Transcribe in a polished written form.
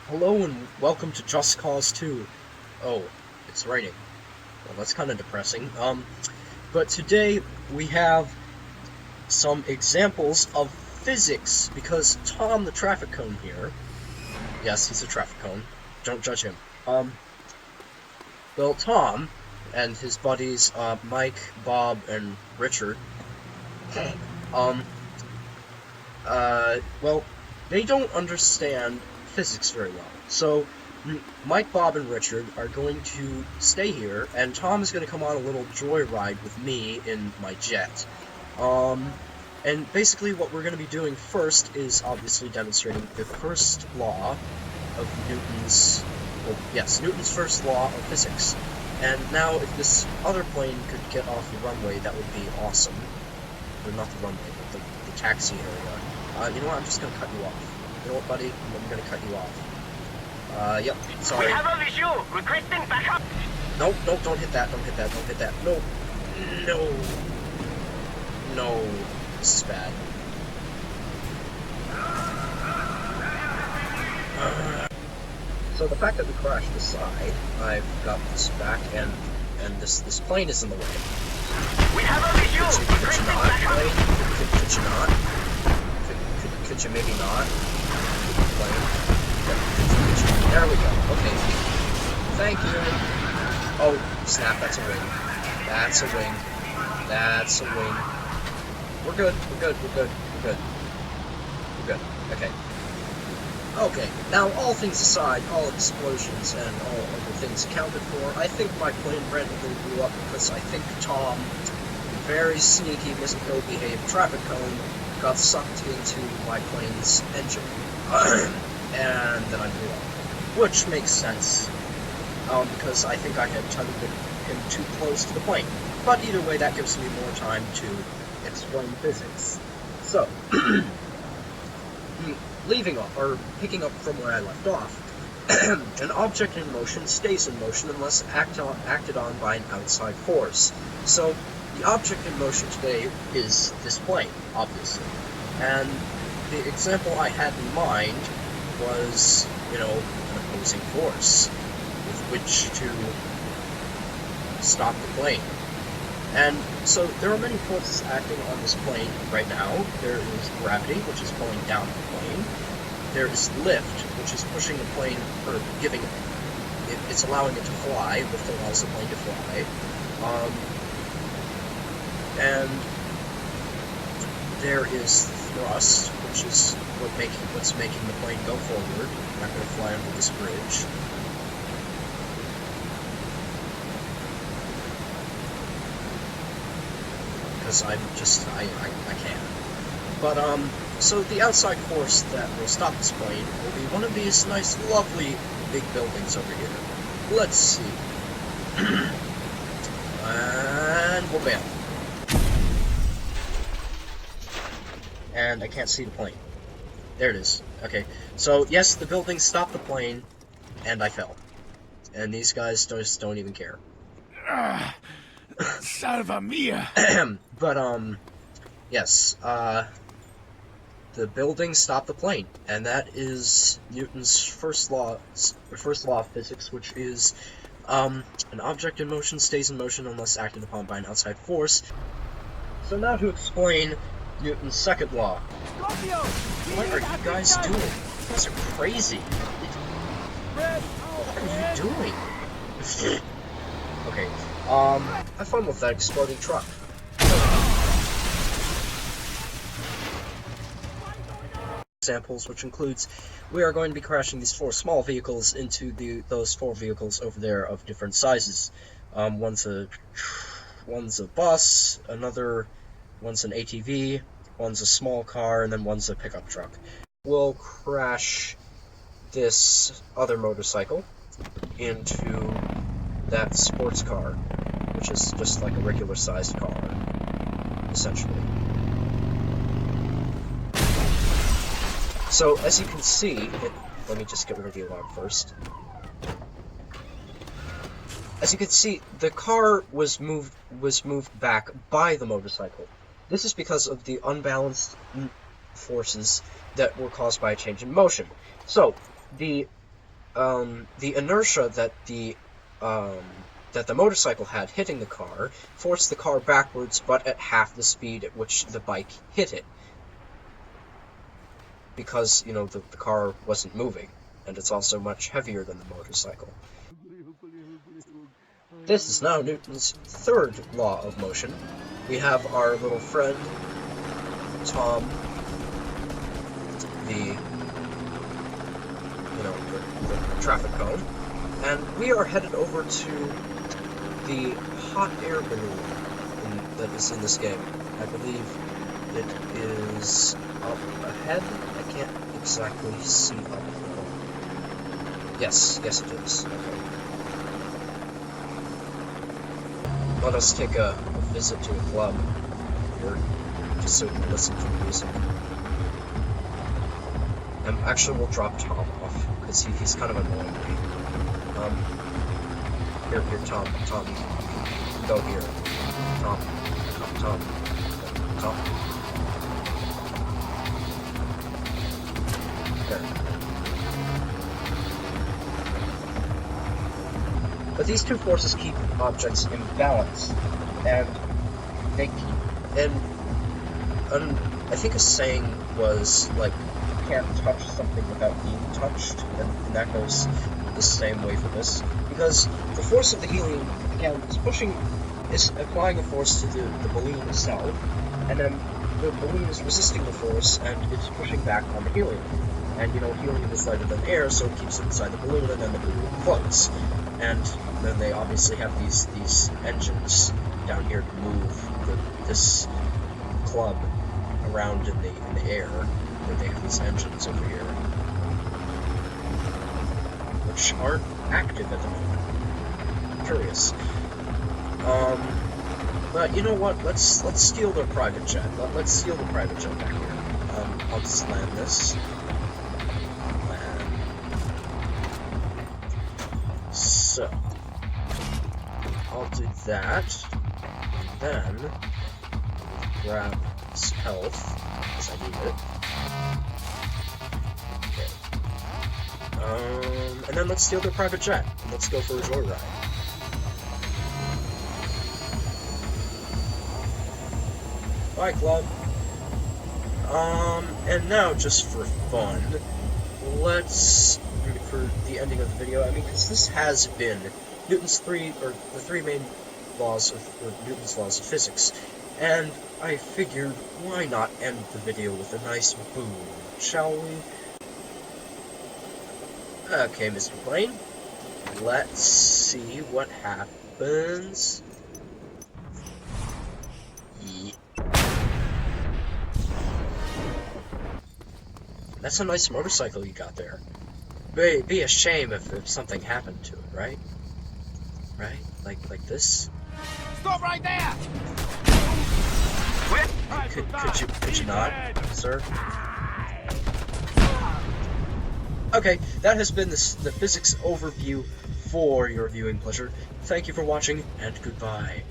Hello and welcome to Just Cause 2. Oh, it's raining. Well, that's kind of depressing. But today we have some examples of physics because Tom, the traffic cone here, yes, he's a traffic cone. Don't judge him. Well, Tom and his buddies, Mike, Bob, and Richard, um, well, they don't understand physics very well. So, Mike, Bob, and Richard are going to stay here, and Tom is going to come on a little joyride with me in my jet. And basically what we're going to be doing first is obviously demonstrating the first law of Newton's, well, yes, Newton's first law of physics. And now if this other plane could get off the runway, that would be awesome. Or not the runway, but the taxi area. You know what, I'm just going to cut you off. You know what, buddy? I'm going to cut you off. Yep, sorry. We have a visual requesting backup. Nope, don't hit that, don't hit that, don't hit that. No. No. No. This is bad. So the fact that we crashed this side, I've got this back, and this plane is in the way. We have a visual requesting backup. Could you not? Could you maybe not? Plane. There we go. Okay. Thank you. Oh, snap, that's a wing. That's a wing. That's a wing. We're good. We're good. We're good. We're good. We're good. Okay. Okay. Now, all things aside, all explosions and all other things accounted for, I think my plane randomly blew up because I think Tom, very sneaky, misbehaved traffic cone, got sucked into my plane's engine. And then I blew up. Which makes sense, because I think I had tugged him too close to the plane. But either way, that gives me more time to explain physics. So, leaving off, or picking up from where I left off, an object in motion stays in motion unless acted on by an outside force. So, the object in motion today is this plane, obviously. And the example I had in mind was, you know, an opposing force with which to stop the plane. And so there are many forces acting on this plane right now. There is gravity, which is pulling down the plane. There is lift, which is pushing the plane, or giving it, it's allowing it to fly, lift allows the plane to fly. And there is thrust, which is what's making the plane go forward. I'm not going to fly under this bridge. Because I'm just, I can't. But, so the outside force that will stop this plane will be one of these nice, lovely, big buildings over here. Let's see. And we'll bail. And I can't see the plane. There it is. Okay. So, yes, the building stopped the plane, and I fell. And these guys just don't even care. Salva mia! But, yes, the building stopped the plane, and that is Newton's first law of physics, which is, an object in motion stays in motion unless acted upon by an outside force. So now to explain Newton's second law. What are you guys doing? You guys are crazy. What are you doing? Okay, have fun with that exploding truck. Examples, which includes, we are going to be crashing these 4 small vehicles into those 4 vehicles over there of different sizes. One's a bus, one's an ATV, one's a small car, and then one's a pickup truck. We'll crash this other motorcycle into that sports car, which is just like a regular-sized car, essentially. So, as you can see, let me just get rid of the alarm first. As you can see, the car was moved back by the motorcycle. This is because of the unbalanced forces that were caused by a change in motion. So, the the inertia that the motorcycle had hitting the car forced the car backwards, but at half the speed at which the bike hit it. Because, you know, the car wasn't moving, and it's also much heavier than the motorcycle. This is now Newton's third law of motion. We have our little friend, Tom, the traffic cone, and we are headed over to the hot air balloon that is in this game. I believe it is up ahead. I can't exactly see up though. Yes it is. Okay. Let us take a visit to a club here, just so we can listen to the music. And actually, we'll drop Tom off, because he's kind of annoying me. Here, Tom, go here. Tom. There. But these two forces keep objects in balance, and they keep, and I think a saying was, like, you can't touch something without being touched, and that goes the same way for this, because the force of the helium, again, is applying a force to the balloon itself, and then the balloon is resisting the force, and it's pushing back on the helium. And, you know, helium is lighter than air, so it keeps it inside the balloon, and then the balloon floats. And then they obviously have these engines down here to move this club around in the air. They have these engines over here, which aren't active at the moment. Curious. But you know what? Let's steal their private jet. Let's steal the private jet back here. I'll just land this. So I'll do that. Then grab this health, because I need it. Okay. And then let's steal their private jet, and let's go for a joyride. Bye, club. And now, just for fun, let's, for the ending of the video, I mean, because this has been Newton's the three main laws of Newton's laws of physics, and I figured, why not end the video with a nice boom, shall we? Okay, Mr. Plane, let's see what happens. Yeah. That's a nice motorcycle you got there. It'd be a shame if something happened to it, right? Right? Like this? Stop right there! Could you not, sir? Okay, that has been the physics overview for your viewing pleasure. Thank you for watching, and goodbye.